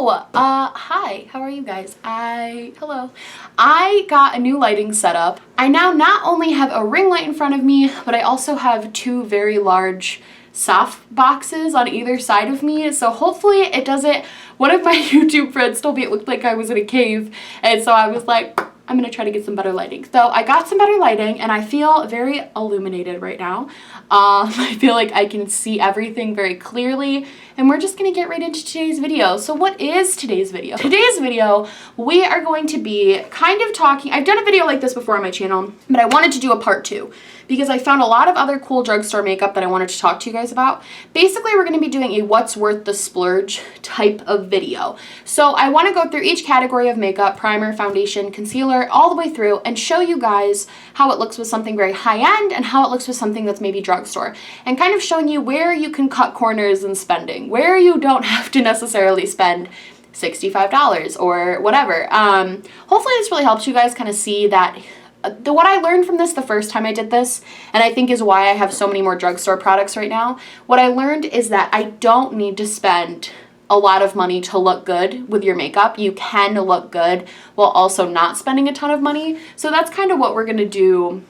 Hi, how are you guys? Hello. I got a new lighting setup. I now not only have a ring light in front of me, but I also have two very large soft boxes on either side of me. So hopefully it doesn't, one of my YouTube friends told me it looked like I was in a cave. And so I was like, I'm gonna try to get some better lighting. So I got some better lighting and I feel very illuminated right now. I feel like I can see everything very clearly, and we're just gonna get right into today's video. So what is today's video? Today's video, we are going to be kind of talking, I've done a video like this before on my channel, but I wanted to do a part 2 because I found a lot of other cool drugstore makeup that I wanted to talk to you guys about. Basically, we're gonna be doing a what's worth the splurge type of video. So I wanna go through each category of makeup, primer, foundation, concealer, all the way through and show you guys how it looks with something very high-end and how it looks with something that's maybe drugstore, and kind of showing you where you can cut corners in spending, where you don't have to necessarily spend $65 or whatever. Hopefully this really helps you guys kind of see that what I learned from this the first time I did this, and I think is why I have so many more drugstore products right now, what I learned is that I don't need to spend a lot of money to look good with your makeup. You can look good while also not spending a ton of money. So that's kind of what we're gonna do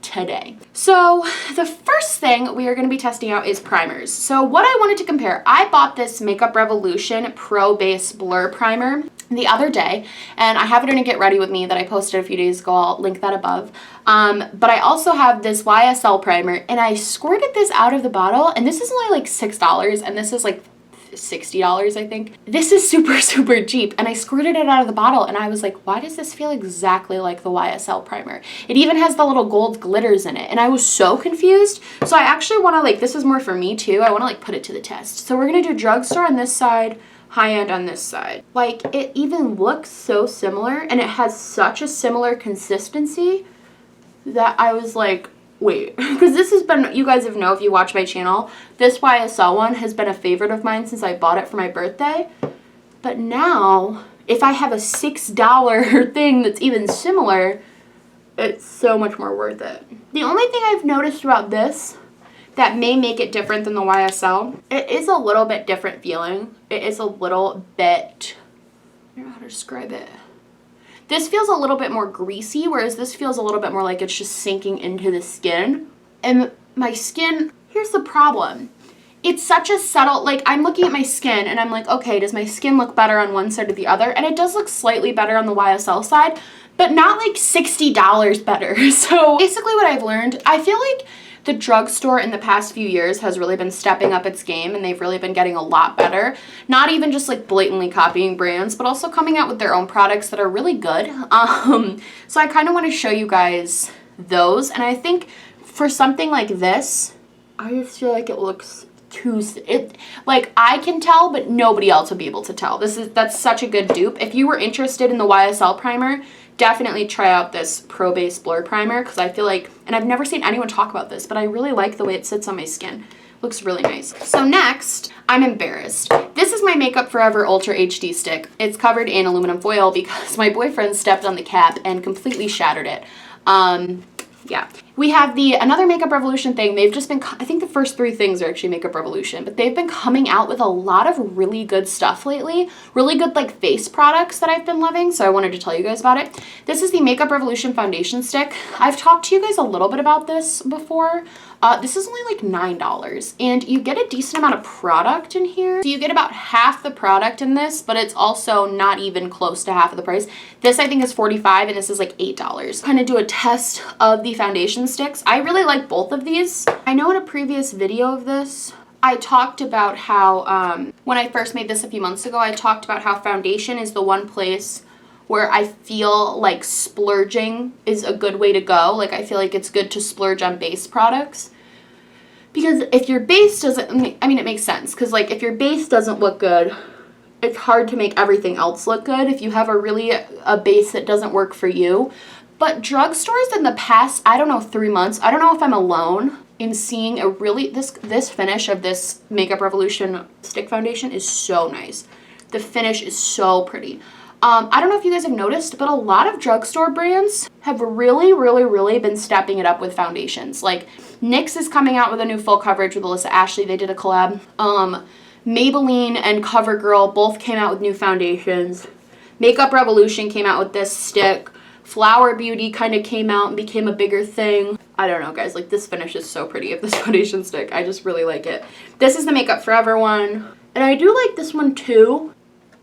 today. So the first thing we are going to be testing out is primers. So what I wanted to compare, I bought this Makeup Revolution Pro Base Blur Primer the other day, and I have it in a Get Ready With Me that I posted a few days ago. I'll link that above. But I also have this YSL primer, and I squirted this out of the bottle, and this is only like $6, and this is like $60, I think. This is super, super cheap, and I squirted it out of the bottle and I was like, why does this feel exactly like the YSL primer? It even has the little gold glitters in it, and I was so confused. So I actually want to, like, this is more for me too, I want to like put it to the test. So we're gonna do drugstore on this side, high-end on this side. Like, it even looks so similar and it has such a similar consistency that I was like, wait, because this has been, you guys have know if you watch my channel, this YSL one has been a favorite of mine since I bought it for my birthday. But now, if I have a $6 thing that's even similar, it's so much more worth it. The only thing I've noticed about this that may make it different than the YSL, it is a little bit different feeling. It is a little bit, I don't know how to describe it. This feels a little bit more greasy, whereas this feels a little bit more like it's just sinking into the skin. And my skin, here's the problem. It's such a subtle, like, I'm looking at my skin and I'm like, okay, does my skin look better on one side or the other? And it does look slightly better on the YSL side, but not like $60 better. So basically what I've learned, I feel like the drugstore in the past few years has really been stepping up its game, and they've really been getting a lot better. Not even just like blatantly copying brands, but also coming out with their own products that are really good. So I kind of want to show you guys those, and I think for something like this, I just feel like it looks like I can tell, but nobody else will be able to tell. That's such a good dupe. If you were interested in the YSL primer, definitely try out this Pro Base Blur Primer, because I feel like, and I've never seen anyone talk about this, but I really like the way it sits on my skin. Looks really nice. So next, I'm embarrassed. This is my Makeup Forever Ultra HD stick. It's covered in aluminum foil because my boyfriend stepped on the cap and completely shattered it. Yeah. We have another Makeup Revolution thing. They've just been, I think the first 3 things are actually Makeup Revolution, but they've been coming out with a lot of really good stuff lately. Really good like face products that I've been loving, so I wanted to tell you guys about it. This is the Makeup Revolution foundation stick. I've talked to you guys a little bit about this before. This is only like $9, and you get a decent amount of product in here. So you get about half the product in this, but it's also not even close to half of the price. This I think is $45, and this is like $8. Kind of do a test of the foundation sticks. I really like both of these. I know in a previous video of this, I talked about how, when I first made this a few months ago, I talked about how foundation is the one place where I feel like splurging is a good way to go. Like, I feel like it's good to splurge on base products. Because if your base doesn't, I mean, it makes sense. Because, like, if your base doesn't look good, it's hard to make everything else look good if you have a base that doesn't work for you. But drugstores in the past, I don't know, 3 months, I don't know if I'm alone in seeing a really, this finish of this Makeup Revolution stick foundation is so nice. The finish is so pretty. I don't know if you guys have noticed, but a lot of drugstore brands have really, really, really been stepping it up with foundations. Like, NYX is coming out with a new full coverage with Alyssa Ashley. They did a collab. Maybelline and CoverGirl both came out with new foundations. Makeup Revolution came out with this stick. Flower Beauty kind of came out and became a bigger thing. I don't know, guys. Like, this finish is so pretty of this foundation stick. I just really like it. This is the Makeup Forever one. And I do like this one, too.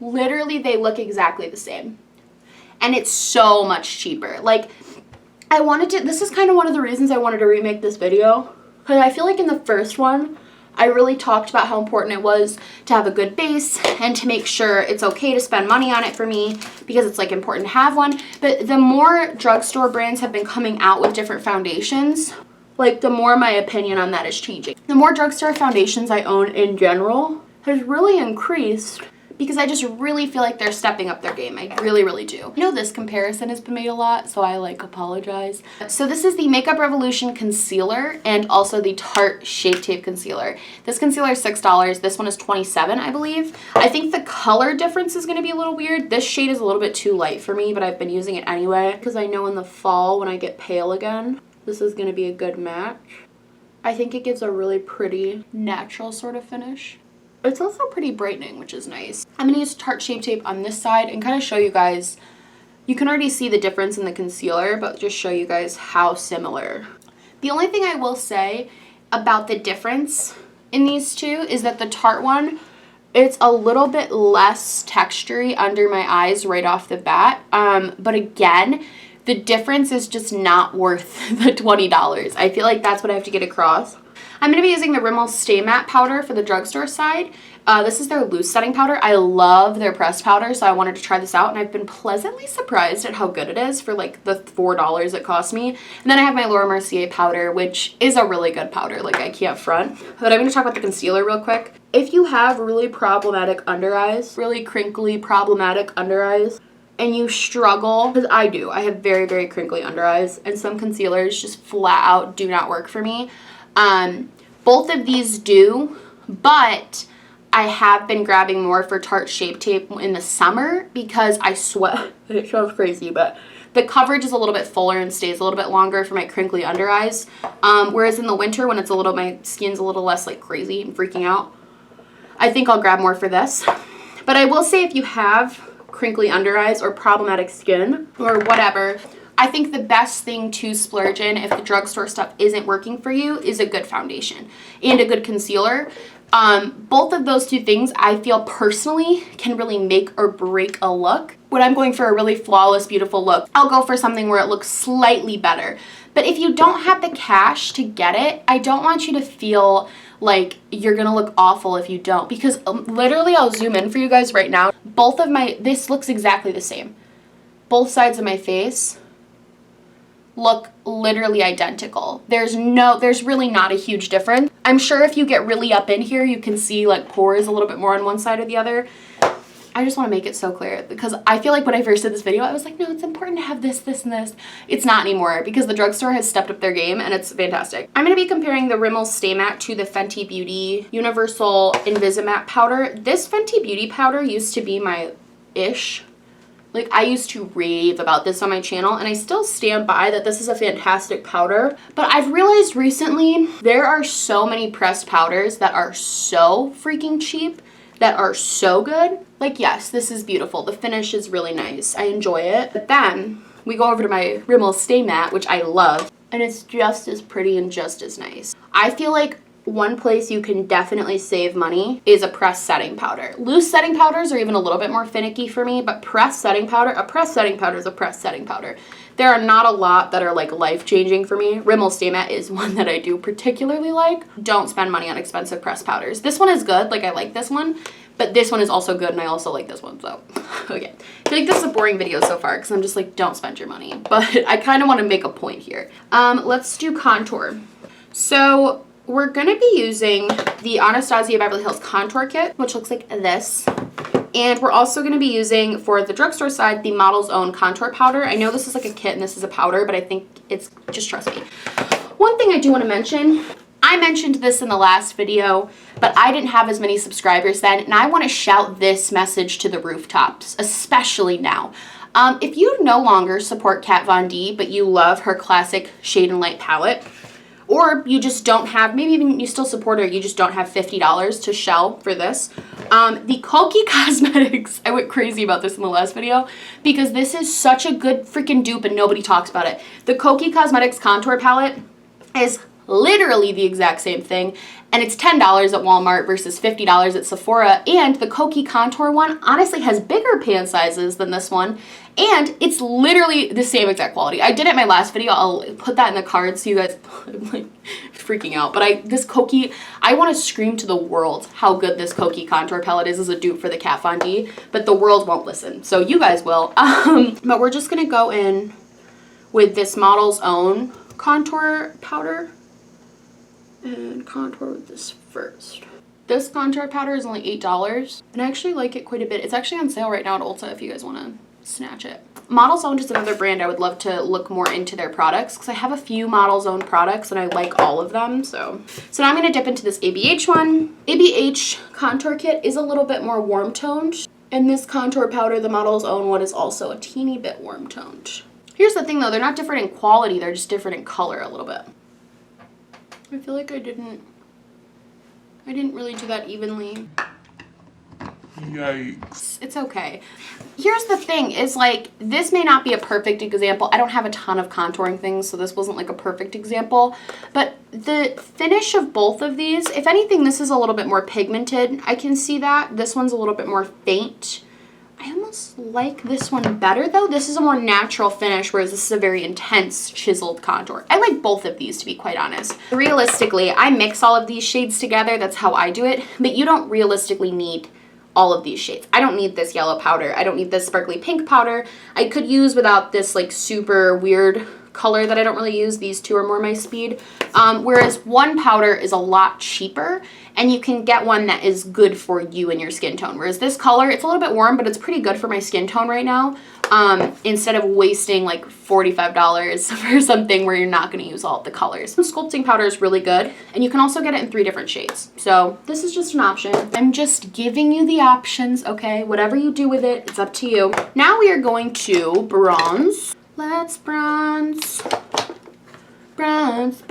Literally, they look exactly the same. And it's so much cheaper. Like, I wanted to... This is kind of one of the reasons I wanted to remake this video. Because I feel like in the first one, I really talked about how important it was to have a good base and to make sure it's okay to spend money on it for me because it's like important to have one. But the more drugstore brands have been coming out with different foundations, like the more my opinion on that is changing. The more drugstore foundations I own in general has really increased because I just really feel like they're stepping up their game. I really, really do. I know this comparison has been made a lot, so I like apologize. So this is the Makeup Revolution Concealer and also the Tarte Shape Tape Concealer. This concealer is $6. This one is $27, I believe. I think the color difference is gonna be a little weird. This shade is a little bit too light for me, but I've been using it anyway because I know in the fall when I get pale again, this is gonna be a good match. I think it gives a really pretty natural sort of finish. It's also pretty brightening, which is nice. I'm going to use Tarte Shape Tape on this side and kind of show you guys. You can already see the difference in the concealer, but just show you guys how similar. The only thing I will say about the difference in these two is that the Tarte one, it's a little bit less textury under my eyes right off the bat. But again, the difference is just not worth the $20. I feel like that's what I have to get across. I'm going to be using the Rimmel Stay Matte powder for the drugstore side. This is their loose setting powder. I love their pressed powder, so I wanted to try this out, and I've been pleasantly surprised at how good it is for like the $4 it cost me. And then I have my Laura Mercier powder, which is a really good powder, like I can't front. But I'm going to talk about the concealer real quick. If you have really problematic under eyes, really crinkly, problematic under eyes, and you struggle, because I do, I have very, very crinkly under eyes, and some concealers just flat out do not work for me. Both of these do, but I have been grabbing more for Tarte Shape Tape in the summer because I sweat. It sounds crazy, but the coverage is a little bit fuller and stays a little bit longer for my crinkly under eyes. Whereas in the winter when it's my skin's a little less like crazy and freaking out, I think I'll grab more for this. But I will say if you have crinkly under eyes or problematic skin or whatever, I think the best thing to splurge in if the drugstore stuff isn't working for you is a good foundation and a good concealer. Both of those two things I feel personally can really make or break a look. When I'm going for a really flawless, beautiful look, I'll go for something where it looks slightly better. But if you don't have the cash to get it, I don't want you to feel like you're gonna look awful if you don't. Because literally, I'll zoom in for you guys right now. This looks exactly the same. Both sides of my face look literally identical. There's really not a huge difference. I'm sure if you get really up in here, you can see like pores a little bit more on one side or the other. I just want to make it so clear because I feel like when I first did this video, I was like, no, it's important to have this, this, and this. It's not anymore because the drugstore has stepped up their game and it's fantastic. I'm going to be comparing the Rimmel Stay Matte to the Fenty Beauty Universal Invisimatte powder. This Fenty Beauty powder used to be my ish. Like, I used to rave about this on my channel, and I still stand by that this is a fantastic powder. But I've realized recently there are so many pressed powders that are so freaking cheap, that are so good. Like, yes, this is beautiful. The finish is really nice. I enjoy it. But then we go over to my Rimmel Stay Matte, which I love, and it's just as pretty and just as nice. I feel like one place you can definitely save money is a pressed setting powder. Loose setting powders are even a little bit more finicky for me, but pressed setting powder, a pressed setting powder is a pressed setting powder. There are not a lot that are like life-changing for me. Rimmel Stay Matte is one that I do particularly like. Don't spend money on expensive pressed powders. This one is good, like I like this one, but this one is also good and I also like this one, so okay. I feel like this is a boring video so far because I'm just like, don't spend your money, but I kind of want to make a point here. Let's do contour. So we're gonna be using the Anastasia Beverly Hills Contour Kit, which looks like this. And we're also gonna be using, for the drugstore side, the Model's Own Contour Powder. I know this is like a kit and this is a powder, but I think it's, just trust me. One thing I do wanna mention, I mentioned this in the last video, but I didn't have as many subscribers then, and I wanna shout this message to the rooftops, especially now. If you no longer support Kat Von D, but you love her classic Shade and Light palette, or you just don't have, maybe even you still support her, you just don't have $50 to shell for this. The Kokie Cosmetics, I went crazy about this in the last video because this is such a good freaking dupe and nobody talks about it. The Kokie Cosmetics contour palette is literally the exact same thing, and it's $10 at Walmart versus $50 at Sephora, and the Kokie contour one honestly has bigger pan sizes than this one, and it's literally the same exact quality. I did it in my last video. I'll put that in the cards so you guys, I'm like freaking out, but this Kokie, I want to scream to the world how good this Kokie contour palette is as a dupe for the Kat Von D, but the world won't listen, so you guys will. But we're just gonna go in with this Model's Own contour powder and contour with this first. This contour powder is only $8, and I actually like it quite a bit. It's actually on sale right now at Ulta if you guys want to snatch it. Model's Own is another brand I would love to look more into their products because I have a few Model's Own products and I like all of them. So now I'm going to dip into this ABH one. ABH contour kit is a little bit more warm toned, and this contour powder, the Model's Own one, is also a teeny bit warm toned. Here's the thing though, they're not different in quality, they're just different in color a little bit. I feel like I didn't really do that evenly. Yikes. It's okay. Here's the thing, is like, this may not be a perfect example. I don't have a ton of contouring things, so this wasn't like a perfect example. But the finish of both of these, if anything, this is a little bit more pigmented. I can see that. This one's a little bit more faint. I almost like this one better though. This is a more natural finish, whereas this is a very intense chiseled contour. I like both of these, to be quite honest. Realistically, I mix all of these shades together. That's how I do it, but you don't realistically need all of these shades. I don't need this yellow powder. I don't need this sparkly pink powder. I could use without this like super weird color that I don't really use. These two are more my speed. Whereas one powder is a lot cheaper and you can get one that is good for you and your skin tone. Whereas this color, it's a little bit warm, but it's pretty good for my skin tone right now. Instead of wasting like $45 for something where you're not going to use all of the colors. Sculpting powder is really good, and you can also get it in 3 different shades. So this is just an option. I'm just giving you the options, okay? Whatever you do with it, it's up to you. Now we are going to bronze. Let's bronze. Bronze.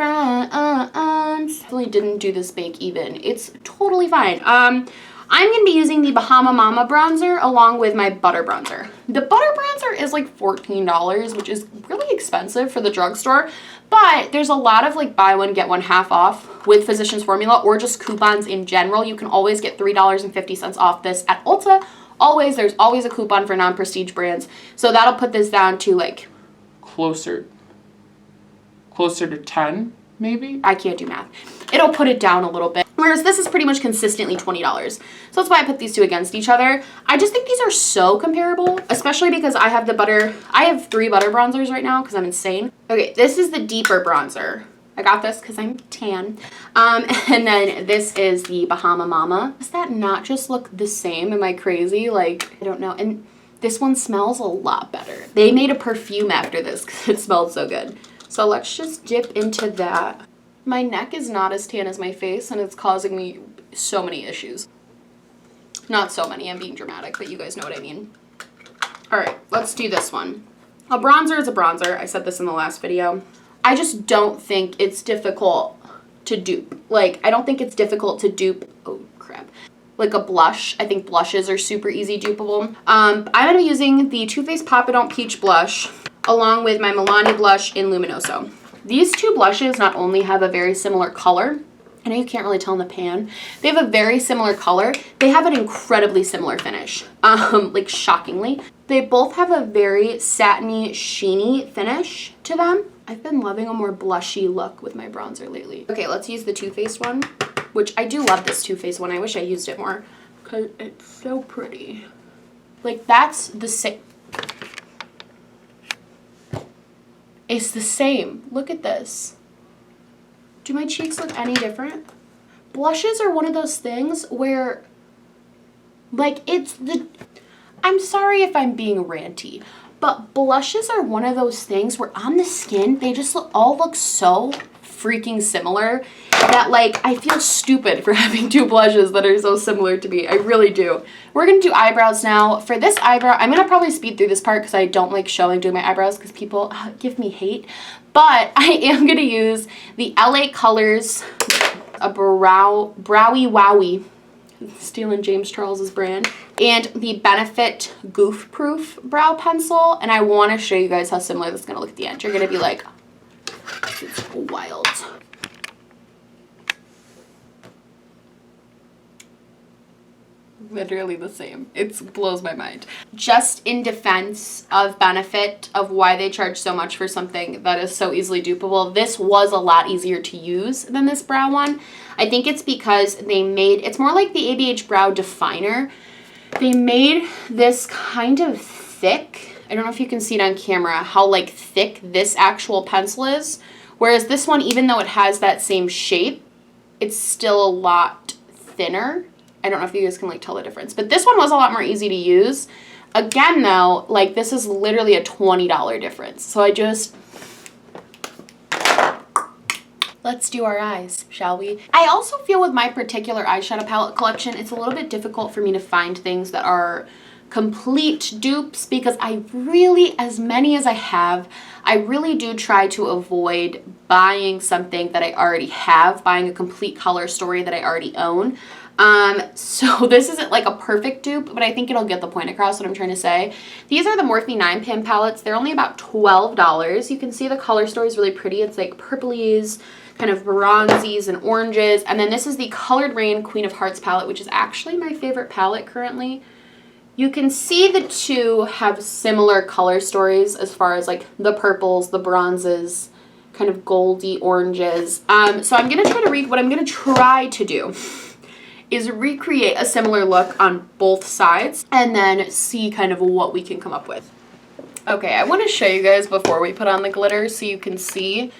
Really didn't do this bake even. It's totally fine. I'm going to be using the Bahama Mama bronzer along with my butter bronzer. The butter bronzer is like $14, which is really expensive for the drugstore, but there's a lot of like buy one, get one half off with Physicians Formula or just coupons in general. You can always get $3.50 off this at Ulta. Always, there's always a coupon for non-prestige brands. So that'll put this down to like closer to 10, maybe? I can't do math. It'll put it down a little bit. Whereas this is pretty much consistently $20. So that's why I put these two against each other. I just think these are so comparable, especially because I have 3 butter bronzers right now because I'm insane. Okay, this is the deeper bronzer. I got this because I'm tan. And then this is the Bahama Mama. Does that not just look the same? Am I crazy? Like, I don't know. And this one smells a lot better. They made a perfume after this because it smelled so good. So let's just dip into that. My neck is not as tan as my face, and it's causing me so many issues. Not so many, I'm being dramatic, but you guys know what I mean. All right, let's do this one. A bronzer is a bronzer. I said this in the last video. I just don't think it's difficult to dupe. Like, I don't think it's difficult to dupe, oh crap, like a blush. I think blushes are super easy dupeable. I'm gonna be using the Too Faced Pop It On Peach blush along with my Milani blush in Luminoso. These two blushes not only have a very similar color, I know you can't really tell in the pan, they have a very similar color, they have an incredibly similar finish, like shockingly. They both have a very satiny, sheeny finish to them. I've been loving a more blushy look with my bronzer lately. Okay, let's use the Too Faced one, which I do love this Too Faced one. I wish I used it more because it's so pretty. Like, that's the same. It's the same. Look at this. Do my cheeks look any different? Blushes are one of those things where, like, I'm sorry if I'm being ranty, but blushes are one of those things where on the skin, they just all look so freaking similar that like I feel stupid for having two blushes that are so similar to me. I really do. We're gonna do eyebrows now. For this eyebrow, I'm gonna probably speed through this part because I don't like doing my eyebrows because people give me hate. But I am gonna use the LA Colors, a Browy Wowie, stealing James Charles's brand, and the Benefit Goof Proof brow pencil. And I want to show you guys how similar this is gonna look at the end. You're gonna be like, it's wild. Literally the same. It blows my mind. Just in defense of Benefit, of why they charge so much for something that is so easily dupeable, this was a lot easier to use than this brow one. I think it's because it's more like the ABH Brow Definer. They made this kind of thick. I don't know if you can see it on camera, how like thick this actual pencil is. Whereas this one, even though it has that same shape, it's still a lot thinner. I don't know if you guys can like tell the difference, but this one was a lot more easy to use. Again though, like this is literally a $20 difference. So let's do our eyes, shall we? I also feel with my particular eyeshadow palette collection, it's a little bit difficult for me to find things that are complete dupes because I really, as many as I have, I really do try to avoid buying something that I already have, buying a complete color story that I already own. So this isn't like a perfect dupe, but I think it'll get the point across what I'm trying to say. These are the Morphe 9-pan palettes. They're only about $12. You can see the color story is really pretty. It's like purplies, kind of bronzies and oranges. And then this is the Colored Rain Queen of Hearts palette, which is actually my favorite palette currently. You can see the two have similar color stories as far as like the purples, the bronzes, kind of goldy oranges. So I'm going to try to read what I'm going to try to do is recreate a similar look on both sides and then see kind of what we can come up with. Okay, I want to show you guys before we put on the glitter so you can see.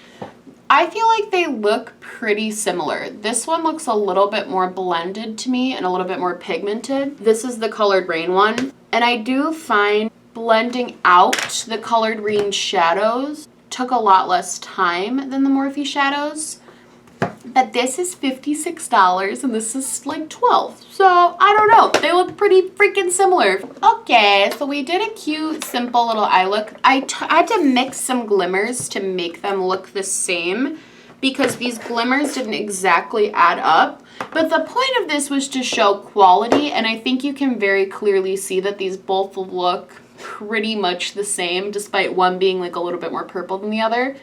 I feel like they look pretty similar. This one looks a little bit more blended to me and a little bit more pigmented. This is the Colored Rain one. And I do find blending out the Colored Rain shadows took a lot less time than the Morphe shadows. But this is $56 and this is like $12. So I don't know. They look pretty freaking similar. Okay, so we did a cute, simple little eye look. I had to mix some glimmers to make them look the same because these glimmers didn't exactly add up. But the point of this was to show quality, and I think you can very clearly see that these both look pretty much the same, despite one being like a little bit more purple than the other.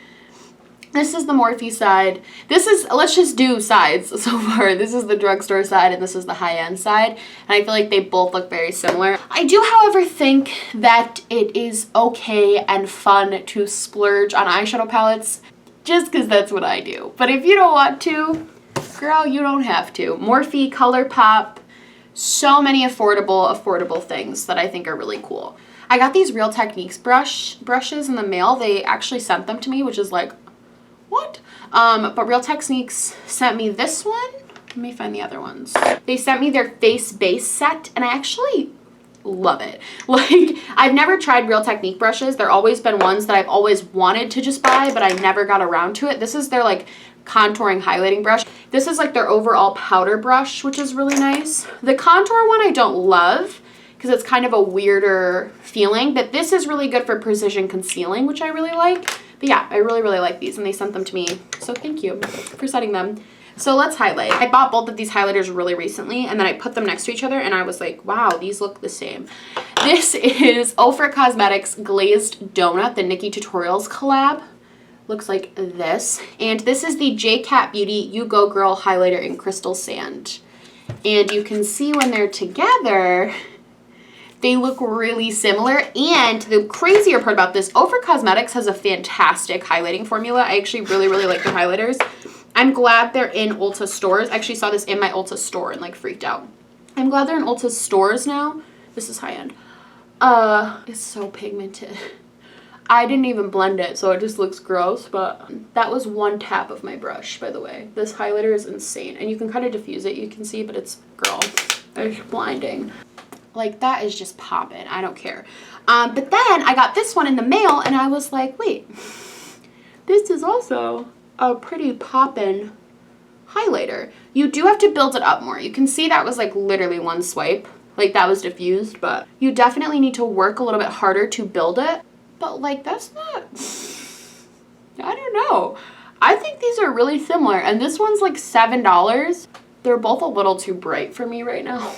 This is the Morphe side. Let's just do sides so far. This is the drugstore side and this is the high-end side. And I feel like they both look very similar. I do, however, think that it is okay and fun to splurge on eyeshadow palettes just because that's what I do. But if you don't want to, girl, you don't have to. Morphe, ColourPop, so many affordable things that I think are really cool. I got these Real Techniques brushes in the mail. They actually sent them to me, which is like, what? But Real Techniques sent me this one. Let me find the other ones. They sent me their face base set and I actually love it. Like, I've never tried Real Technique brushes. They're always been ones that I've always wanted to just buy, but I never got around to it. This is their like contouring highlighting brush. This is like their overall powder brush, which is really nice. The contour one I don't love because it's kind of a weirder feeling, but this is really good for precision concealing, which I really like. But yeah, I really like these and they sent them to me. So thank you for sending them. So let's highlight. I bought both of these highlighters really recently and then I put them next to each other and I was like, wow, these look the same. This is Ofra Cosmetics Glazed Donut, the Nikki Tutorials collab. Looks like this. And this is the J Cat Beauty You Go Girl highlighter in Crystal Sand. And you can see when they're together, they look really similar. And the crazier part about this, Ofra Cosmetics has a fantastic highlighting formula. I actually really like the highlighters. I'm glad they're in Ulta stores. I actually saw this in my Ulta store and like freaked out. I'm glad they're in Ulta stores now. This is high end. It's so pigmented. I didn't even blend it, so it just looks gross, but that was one tap of my brush, by the way. This highlighter is insane. And you can kind of diffuse it, you can see, but it's, girl, it's blinding. Like, that is just popping. I don't care. But then I got this one in the mail and I was like, wait, this is also a pretty poppin' highlighter. You do have to build it up more. You can see that was like literally one swipe. Like that was diffused, but you definitely need to work a little bit harder to build it. But like that's not, I don't know. I think these are really similar, and this one's like $7. They're both a little too bright for me right now.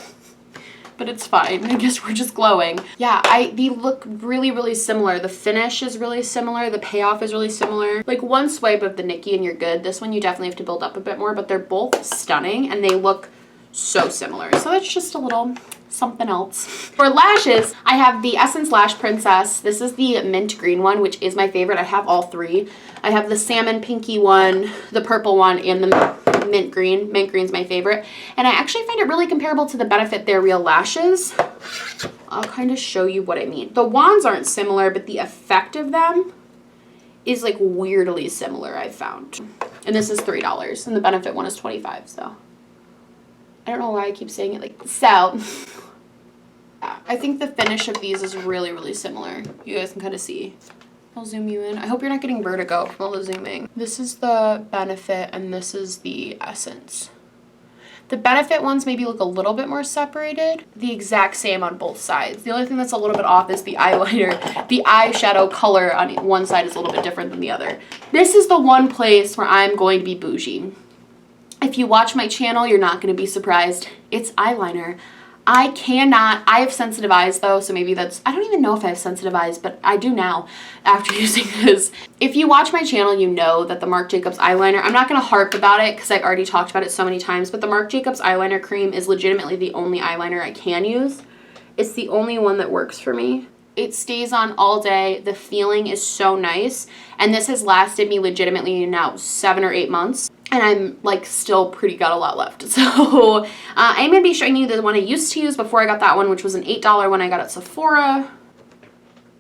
But it's fine. I guess we're just glowing. Yeah, they look really, really similar. The finish is really similar. The payoff is really similar. Like one swipe of the Nikki and you're good. This one you definitely have to build up a bit more, but they're both stunning and they look so similar. So that's just a little something else. For lashes, I have the Essence Lash Princess. This is the mint green one, which is my favorite. I have all three. I have the salmon pinky one, the purple one, and the mint green. Mint green's my favorite. And I actually find it really comparable to the Benefit They're Real lashes. I'll kind of show you what I mean. The wands aren't similar, but the effect of them is like weirdly similar, I've found. And this is $3, and the Benefit one is $25, so. I don't know why I keep saying it like so. Yeah, I think the finish of these is really, really similar. You guys can kind of see. I'll zoom you in. I hope you're not getting vertigo from all the zooming. This is the Benefit and this is the Essence. The Benefit ones maybe look a little bit more separated. The exact same on both sides. The only thing that's a little bit off is the eyeliner. The eyeshadow color on one side is a little bit different than the other. This is the one place where I'm going to be bougie. If you watch my channel, you're not going to be surprised. It's eyeliner. I have sensitive eyes though, so maybe that's, I don't even know if I have sensitive eyes, but I do now after using this. If you watch my channel, you know that the Marc Jacobs eyeliner, I'm not going to harp about it because I've already talked about it so many times, but the Marc Jacobs eyeliner cream is legitimately the only eyeliner I can use. It's the only one that works for me. It stays on all day. The feeling is so nice. And this has lasted me legitimately now 7 or 8 months. And I'm like still got a lot left. So I'm going to be showing you the one I used to use before I got that one, which was an $8 one I got at Sephora.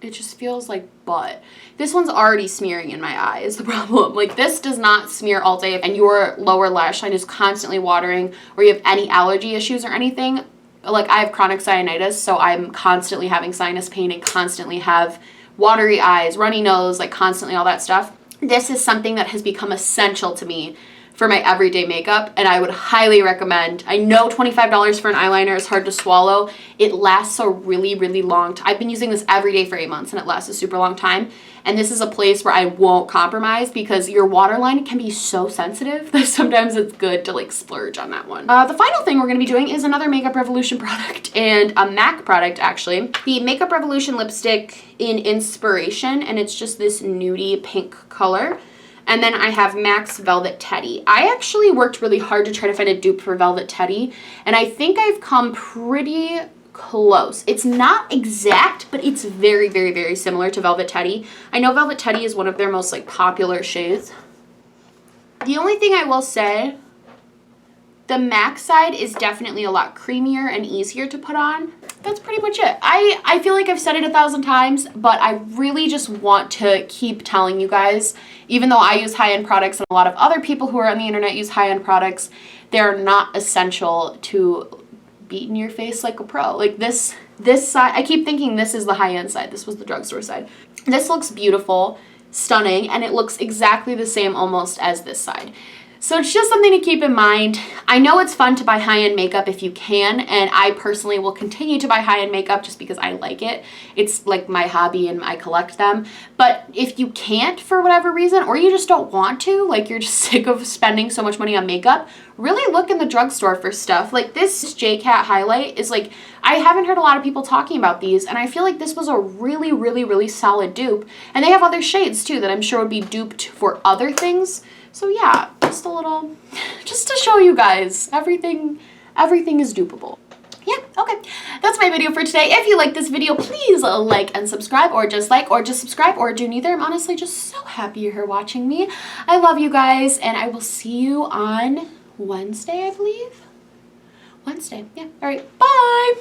It just feels like butt. This one's already smearing in my eye is the problem. Like this does not smear all day and your lower lash line is constantly watering or you have any allergy issues or anything. Like I have chronic sinusitis, so I'm constantly having sinus pain and constantly have watery eyes, runny nose, like constantly all that stuff. This is something that has become essential to me for my everyday makeup, and I would highly recommend. I know $25 for an eyeliner is hard to swallow. It lasts a really, really long time. I've been using this every day for 8 months and it lasts a super long time. And this is a place where I won't compromise because your waterline can be so sensitive that sometimes it's good to like splurge on that one. The final thing we're gonna be doing is another Makeup Revolution product and a MAC product actually. The Makeup Revolution lipstick in Inspiration, and it's just this nudie pink color. And then I have MAC's Velvet Teddy. I actually worked really hard to try to find a dupe for Velvet Teddy, and I think I've come pretty close. It's not exact, but it's very, very, very similar to Velvet Teddy. I know Velvet Teddy is one of their most like popular shades. The only thing I will say, the MAC side is definitely a lot creamier and easier to put on. That's pretty much it. I feel like I've said it 1,000 times, but I really just want to keep telling you guys, even though I use high-end products and a lot of other people who are on the internet use high-end products, they're not essential to beat in your face like a pro. Like this side, I keep thinking this is the high-end side. This was the drugstore side. This looks beautiful, stunning, and it looks exactly the same almost as this side. So it's just something to keep in mind. I know it's fun to buy high-end makeup if you can, and I personally will continue to buy high-end makeup just because I like it. It's like my hobby and I collect them. But if you can't for whatever reason, or you just don't want to, like you're just sick of spending so much money on makeup, really look in the drugstore for stuff. Like this J-Cat highlight is like, I haven't heard a lot of people talking about these, and I feel like this was a really, really, really solid dupe. And they have other shades too that I'm sure would be duped for other things. So yeah, just a little, just to show you guys, everything is dupeable. Yeah, okay. That's my video for today. If you like this video, please like and subscribe, or just subscribe, or do neither. I'm honestly just so happy you're here watching me. I love you guys, and I will see you on Wednesday, I believe. Wednesday, yeah. All right, bye.